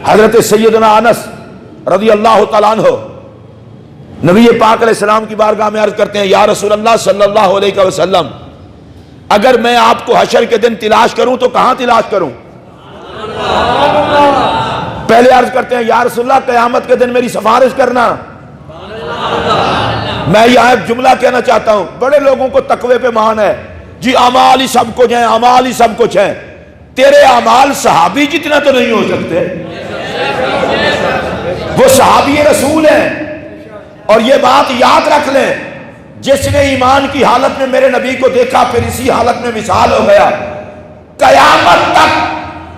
حضرت سیدنا انس رضی اللہ تعالیٰ عنہ نبی پاک علیہ السلام کی بارگاہ میں عرض کرتے ہیں، یا رسول اللہ صلی اللہ علیہ وسلم، اگر میں آپ کو حشر کے دن تلاش کروں تو کہاں تلاش کروں؟ پہلے عرض کرتے ہیں، یا رسول اللہ قیامت کے دن میری سفارش کرنا۔ میں یہاں ایک جملہ کہنا چاہتا ہوں، بڑے لوگوں کو تقوی پہ مان ہے، جی اعمال ہی سب کچھ ہیں، اعمال ہی سب کچھ ہیں۔ تیرے اعمال صحابی جتنا تو نہیں ہو سکتے، وہ صحابی رسول ہیں۔ اور یہ بات یاد رکھ لیں، جس نے ایمان کی حالت میں میرے نبی کو دیکھا پھر اسی حالت میں وصال ہو گیا، قیامت تک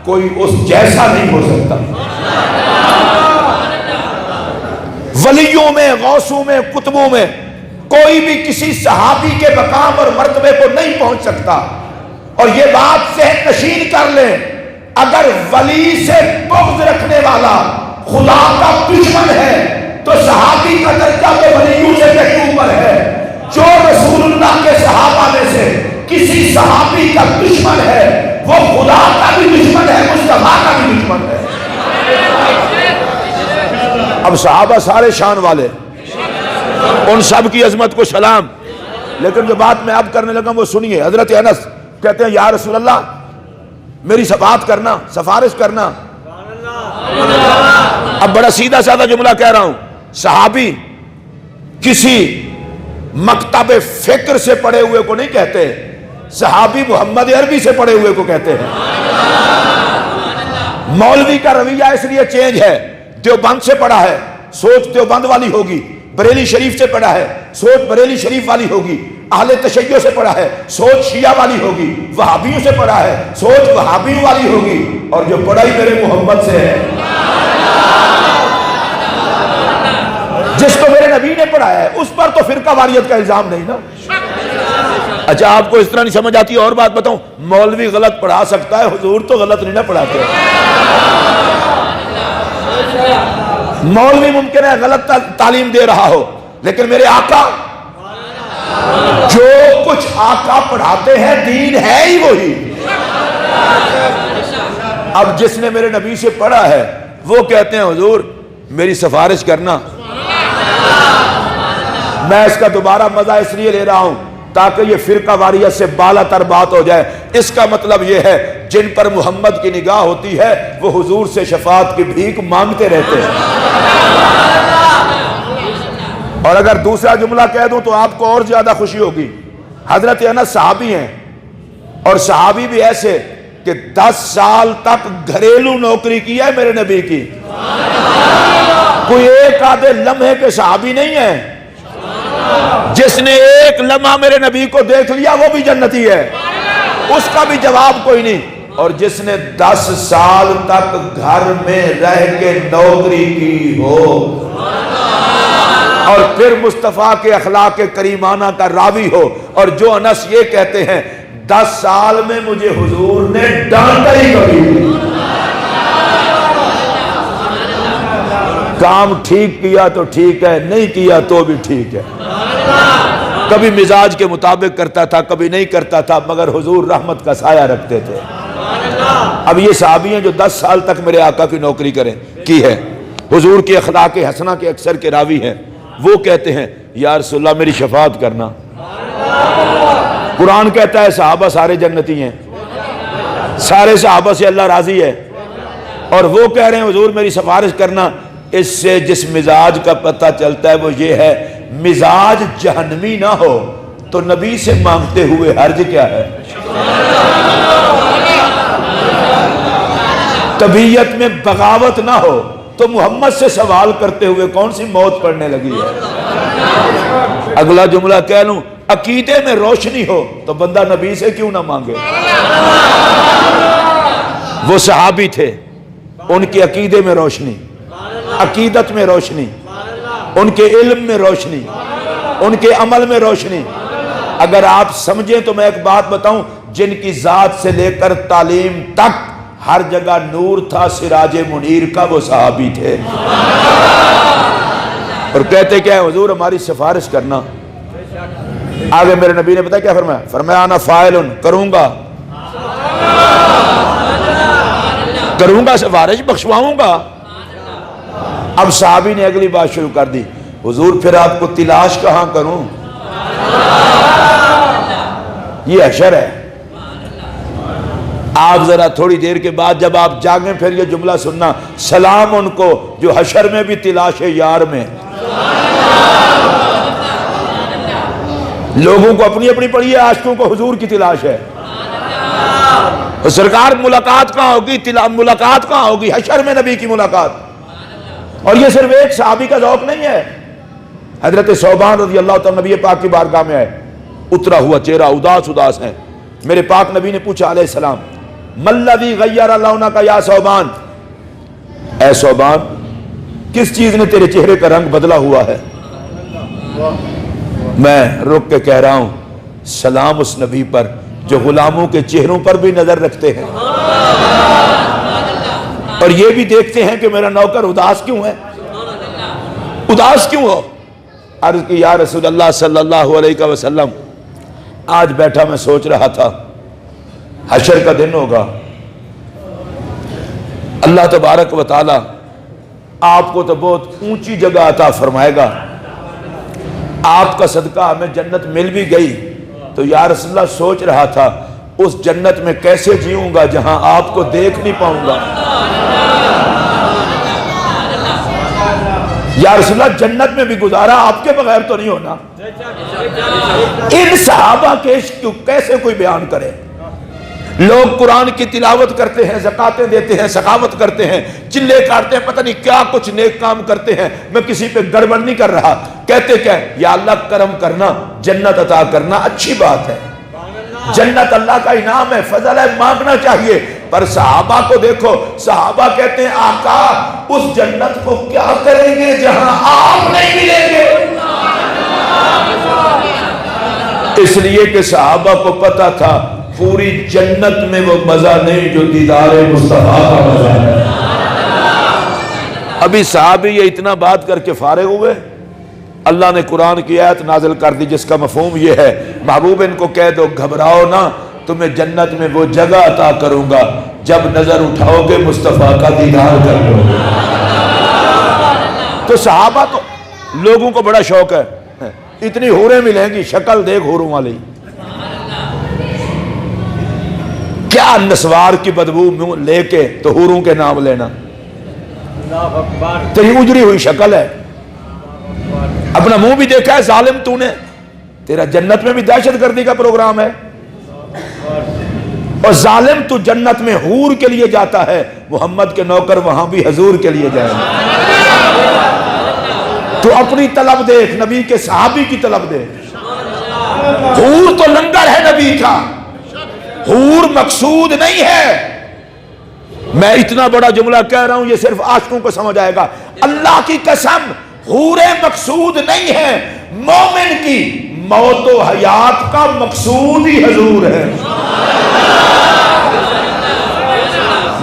کوئی اس جیسا نہیں ہو سکتا۔ ولیوں میں، غوثوں میں، قطبوں میں کوئی بھی کسی صحابی کے مقام اور مرتبے کو نہیں پہنچ سکتا۔ اور یہ بات ذہن نشین کر لیں، اگر ولی سے بغض رکھنے والا خدا کا دشمن ہے تو صحابی کا درجہ تو ولیوں سے کہیں اوپر ہے۔ جو رسول اللہ کے صحابہ میں سے کسی صحابی کا دشمن ہے وہ خدا کا بھی دشمن ہے، مصطفیٰ کا بھی دشمن ہے۔ اب صحابہ سارے شان والے، ان سب کی عظمت کو سلام، لیکن جو بات میں اب کرنے لگا وہ سنیے۔ حضرت انس کہتے ہیں، یا رسول اللہ میری شفاعت کرنا، سفارش کرنا۔ اب بڑا سیدھا سادہ جملہ کہہ رہا ہوں، صحابی کسی مکتب فکر سے پڑھے ہوئے کو نہیں کہتے، صحابی محمد عربی سے پڑھے ہوئے کو کہتے ہیں۔ مولوی کا رویہ اس لیے چینج ہے، دیوبند سے پڑھا ہے سوچ دیوبند والی ہوگی، بریلی شریف سے پڑھا ہے سوچ بریلی شریف والی ہوگی، اہل تشیع سے پڑھا ہے سوچ شیعہ والی ہوگی، وہابیوں سے پڑھا ہے سوچ وہابیوں والی ہوگی، اور جو پڑھائی میرے محمد سے ہے، جس کو میرے نبی نے پڑھایا ہے، اس پر تو فرقہ واریت کا الزام نہیں نا۔ اچھا آپ کو اس طرح نہیں سمجھ آتی، اور بات بتاؤں، مولوی غلط پڑھا سکتا ہے، حضور تو غلط نہیں نہ پڑھاتے۔ مولوی ممکن ہے غلط تعلیم دے رہا ہو، لیکن میرے آقا جو کچھ آقا پڑھاتے ہیں دین ہے ہی وہی۔ اب جس نے میرے نبی سے پڑھا ہے وہ کہتے ہیں، حضور میری سفارش کرنا۔ میں اس کا دوبارہ مزہ اس لیے لے رہا ہوں تاکہ یہ فرقہ واریت سے بالا تر بات ہو جائے۔ اس کا مطلب یہ ہے جن پر محمد کی نگاہ ہوتی ہے وہ حضور سے شفاعت کی بھیک مانگتے رہتے ہیں۔ اور اگر دوسرا جملہ کہہ دوں تو آپ کو اور زیادہ خوشی ہوگی، حضرت انس صحابی ہیں، اور صحابی بھی ایسے کہ 10 سال تک گھریلو نوکری کی ہے میرے نبی کی، کوئی ایک آدھے لمحے کے صحابی نہیں ہے۔ جس نے ایک لمحہ میرے نبی کو دیکھ لیا وہ بھی جنتی ہے، اس کا بھی جواب کوئی نہیں۔ اور جس نے 10 سال تک گھر میں رہ کے نوکری کی ہو اور پھر مصطفیٰ کے اخلاق کریمانہ کا راوی ہو، اور جو انس یہ کہتے ہیں 10 سال میں مجھے حضور نے ڈانٹا ہی کبھی نہیں، کام ٹھیک کیا تو ٹھیک ہے، نہیں کیا تو بھی ٹھیک ہے، کبھی مزاج کے مطابق کرتا تھا کبھی نہیں کرتا تھا، مگر حضور رحمت کا سایہ رکھتے تھے۔ اب یہ صحابی ہیں جو 10 سال تک میرے آقا کی نوکری کی ہے، حضور کے اخلاق حسنہ کے اکثر کے راوی ہیں، وہ کہتے ہیں یا رسول اللہ میری شفاعت کرنا۔ قرآن کہتا ہے صحابہ سارے جنتی ہیں، سارے صحابہ سے اللہ راضی ہے، اور وہ کہہ رہے ہیں حضور میری سفارش کرنا۔ اس سے جس مزاج کا پتہ چلتا ہے وہ یہ ہے، مزاج جہنمی نہ ہو تو نبی سے مانگتے ہوئے حرج کیا ہے؟ طبیعت میں بغاوت نہ ہو تو محمد سے سوال کرتے ہوئے کون سی موت پڑنے لگی ہے؟ اگلا جملہ کہہ لوں، عقیدے میں روشنی ہو تو بندہ نبی سے کیوں نہ مانگے؟ وہ صحابی تھے، ان کے عقیدے میں روشنی، عقیدت میں روشنی، ان کے علم میں روشنی، ان کے عمل میں روشنی۔ اگر آپ سمجھیں تو میں ایک بات بتاؤں، جن کی ذات سے لے کر تعلیم تک ہر جگہ نور تھا سراج منیر کا، وہ صحابی تھے، اور کہتے کیا ہے حضور ہماری سفارش کرنا۔ آگے میرے نبی نے پتا کیا فرمایا؟ فرمایا انا فاعل، کروں گا سفارش، بخشواؤں گا۔ اب صحابی نے اگلی بات شروع کر دی، حضور پھر آپ کو تلاش کہاں کروں؟ یہ حشر ہے۔ آپ ذرا تھوڑی دیر کے بعد جب آپ جاگیں پھر یہ جملہ سننا، سلام ان کو جو حشر میں بھی تلاش یار میں۔ لوگوں کو اپنی اپنی پڑھی ہے، عاشقوں کو حضور کی تلاش ہے۔ سرکار ملاقات کہاں ہوگی؟ ملاقات کہاں ہوگی؟ حشر میں نبی کی ملاقات۔ اور یہ صرف ایک صحابی کا ذوق نہیں ہے، حضرت ثوبان رضی اللہ تعالیٰ نبی پاک کی بارگاہ میں آئے، اترا ہوا چہرہ، اداس ہے۔ میرے پاک نبی نے پوچھا علیہ السلام، مَلَّذِي غَيَّرَ لَوْنَكَ یا ثوبان، اے ثوبان کس چیز نے تیرے چہرے کا رنگ بدلا ہوا ہے؟ میں رک کے کہہ رہا ہوں، سلام اس نبی پر جو غلاموں کے چہروں پر بھی نظر رکھتے ہیں اور یہ بھی دیکھتے ہیں کہ میرا نوکر اداس کیوں ہے، اداس کیوں ہو؟ عرض کی یا رسول اللہ صلی اللہ علیہ وسلم، آج بیٹھا میں سوچ رہا تھا حشر کا دن ہوگا، اللہ تبارک و تعالی آپ کو تو بہت اونچی جگہ عطا فرمائے گا، آپ کا صدقہ ہمیں جنت مل بھی گئی، تو یا رسول اللہ سوچ رہا تھا اس جنت میں کیسے جیوں گا جہاں آپ کو دیکھ نہیں پاؤں گا۔ یا رسول اللہ جنت میں بھی گزارا آپ کے بغیر تو نہیں ہونا۔ ان صحابہ کے عشق کو کیسے کوئی بیان کرے؟ لوگ قرآن کی تلاوت کرتے ہیں، زکاتیں دیتے ہیں، سخاوت کرتے ہیں، چلے کاٹتے ہیں، پتہ نہیں کیا کچھ نیک کام کرتے ہیں، میں کسی پہ گڑبڑ نہیں کر رہا، کہتے کیا یا اللہ کرم کرنا، جنت عطا کرنا اچھی بات ہے، جنت اللہ کا انعام ہے، فضل ہے، مانگنا چاہیے۔ پر صحابہ کو دیکھو، صحابہ کہتے ہیں آقا اس جنت کو کیا کریں گے جہاں آپ نہیں ملیں گے؟ اس لیے کہ صحابہ کو پتا تھا پوری جنت میں وہ مزہ نہیں جو دیدار مصطفیٰ کا مزہ ہے۔ ابھی صحابی یہ اتنا بات کر کے فارغ ہوئے، اللہ نے قرآن کی آیت نازل کر دی جس کا مفہوم یہ ہے، محبوب ان کو کہہ دو گھبراؤ نہ، تمہیں جنت میں وہ جگہ عطا کروں گا جب نظر اٹھاؤ گے مصطفیٰ کا دیدار کر لو گے۔ تو صحابہ تو لوگوں کو بڑا شوق ہے، اتنی حوریں ملیں گی، شکل دیکھ حوروں والی، کیا نسوار کی بدبو لے کے تو حوروں کے نام لینا، تیری اجری ہوئی شکل ہے، اپنا منہ بھی دیکھا ہے ظالم تو نے، تیرا جنت میں بھی دہشت گردی کا پروگرام ہے، اور ظالم تو جنت میں حور کے لیے جاتا ہے، محمد کے نوکر وہاں بھی حضور کے لیے جائیں گے۔ تو اپنی طلب دیکھ، نبی کے صحابی کی طلب دیکھ، حور تو لنگر ہے نبی کا، حور مقصود نہیں ہے۔ میں اتنا بڑا جملہ کہہ رہا ہوں یہ صرف عاشقوں کو سمجھ آئے گا، اللہ کی قسم حوریں مقصود نہیں ہے، مومن کی موت و حیات کا مقصود ہی حضور ہے۔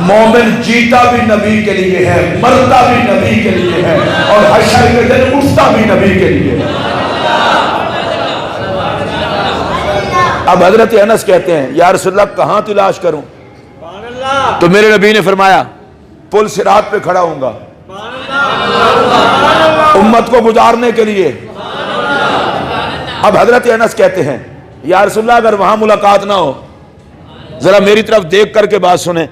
مومن جیتا بھی نبی کے لیے ہے، مرتا بھی نبی کے لیے ہے، اور حشر کے دن اٹھتا بھی نبی کے لیے ہے۔ اب حضرت انس کہتے ہیں یا رسول اللہ کہاں تلاش کروں؟ تو میرے نبی نے فرمایا پل صراط پہ کھڑا ہوں گا امت کو گزارنے کے لیے۔ اب حضرت انس کہتے ہیں یا رسول اللہ اگر وہاں ملاقات نہ ہو، ذرا میری طرف دیکھ کر کے بات سنیں،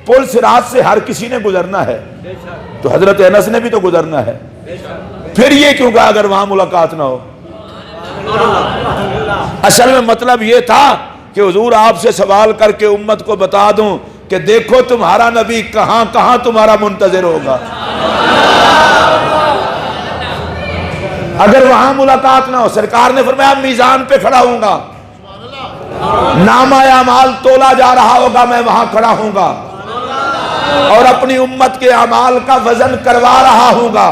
پل صراط سے ہر کسی نے گزرنا ہے، تو حضرت انس نے بھی تو گزرنا ہے، پھر یہ کیوں کہا اگر وہاں ملاقات نہ ہو؟ اصل میں مطلب یہ تھا کہ حضور آپ سے سوال کر کے امت کو بتا دوں کہ دیکھو تمہارا نبی کہاں کہاں تمہارا منتظر ہوگا۔ اگر وہاں ملاقات نہ ہو، سرکار نے فرمایا میزان پہ کھڑا ہوں گا، نامہ اعمال تولا جا رہا ہوگا، میں وہاں کھڑا ہوں گا اور اپنی امت کے اعمال کا وزن کروا رہا ہوں گا۔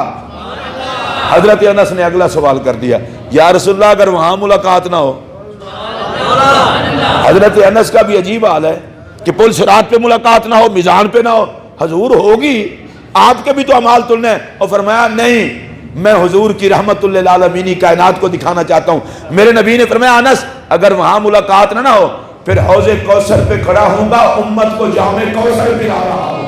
حضرت انس نے اگلا سوال کر دیا یا رسول اللہ اگر وہاں ملاقات نہ ہو؟ حضرت انس کا بھی عجیب حال ہے کہ پل صراط پہ ملاقات نہ ہو، میزان پہ نہ ہو، حضور ہوگی، آپ کے بھی تو اعمال تلنے ہیں، اور فرمایا نہیں، میں حضور کی رحمت للعالمین کائنات کو دکھانا چاہتا ہوں۔ میرے نبی نے فرمایا انس اگر وہاں ملاقات نہ ہو پھر حوض کوثر پہ کھڑا ہوں گا، امت کو جام کوثر پلا رہا ہوں۔